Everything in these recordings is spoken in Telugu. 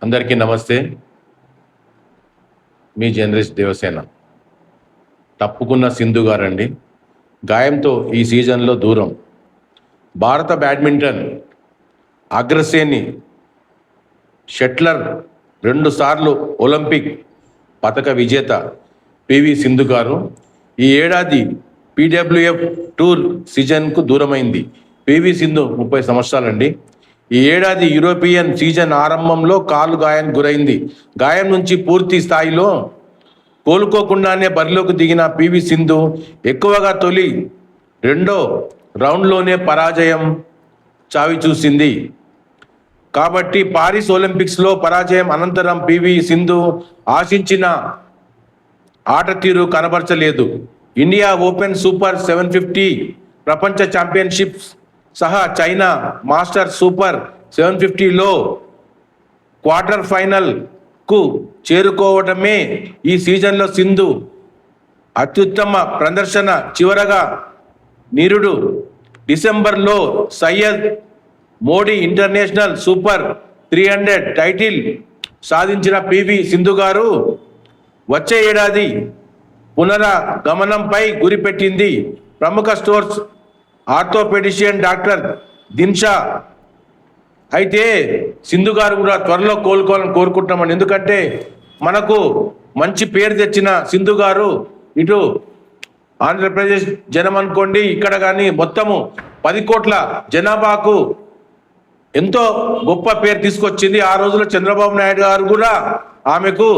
అందరికీ నమస్తే. మీ జర్నలిస్ట్ దేవసేన. తప్పుకున్న సింధు గారండి. గాయంతో ఈ సీజన్లో దూరం. భారత బ్యాడ్మింటన్ అగ్రశ్రేణి షట్లర్ 2 సార్లు ఒలింపిక్ పతక విజేత పివి సింధు గారు ఈ ఏడాది పీడబ్ల్యూఎఫ్ టూర్ సీజన్కు దూరమైంది. పివి సింధు 30 సంవత్సరాలండి. ఈ ఏడాది యూరోపియన్ సీజన్ ఆరంభంలో కాలు గాయానికి గురైంది. గాయం నుంచి పూర్తి స్థాయిలో కోలుకోకుండానే బరిలోకి దిగిన పివి సింధు ఎక్కువగా తొలి 2వ రౌండ్లోనే పరాజయం చావిచూసింది. కాబట్టి పారిస్ ఒలింపిక్స్లో పరాజయం అనంతరం పివి సింధు ఆశించిన ఆట తీరు కనబరచలేదు. ఇండియా ఓపెన్ సూపర్ 750 ప్రపంచ ఛాంపియన్షిప్స్ సహా చైనా మాస్టర్ సూపర్ 750లో క్వార్టర్ ఫైనల్కు చేరుకోవడమే ఈ సీజన్లో సింధు అత్యుత్తమ ప్రదర్శన. చివరగా నీరుడు డిసెంబర్లో Syed Modi international super 300 title సాధించిన పివి సింధు గారు వచ్చే ఏడాది పునరగమనంపై గురిపెట్టింది. ప్రముఖ స్పోర్ట్స్ ఆర్థోపెడిషియన్ డాక్టర్ దిన్షా అయితే సింధు గారు కూడా త్వరలో కోలుకోవాలని కోరుకుంటున్నామని. ఎందుకంటే మనకు మంచి పేరు తెచ్చిన సింధు గారు ఇటు ఆంధ్రప్రదేశ్ జనం అనుకోండి, ఇక్కడ కానీ మొత్తము 10 కోట్ల జనాభాకు ఎంతో గొప్ప పేరు తీసుకొచ్చింది. ఆ రోజుల్లో చంద్రబాబు నాయుడు గారు కూడా ఆమెకు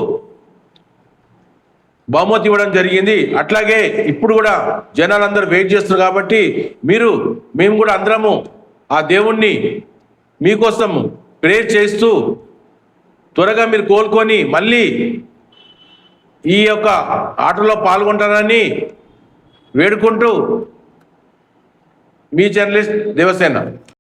బహుమతి ఇవ్వడం జరిగింది. అట్లాగే ఇప్పుడు కూడా జనాలందరూ వెయిట్ చేస్తున్నారు. కాబట్టి మేము కూడా అందరము ఆ దేవుణ్ణి మీకోసం ప్రేయర్ చేస్తూ త్వరగా మీరు కోలుకొని మళ్ళీ ఈ యొక్క ఆటలో పాల్గొంటారని వేడుకుంటూ మీ జర్నలిస్ట్ దేవసేన.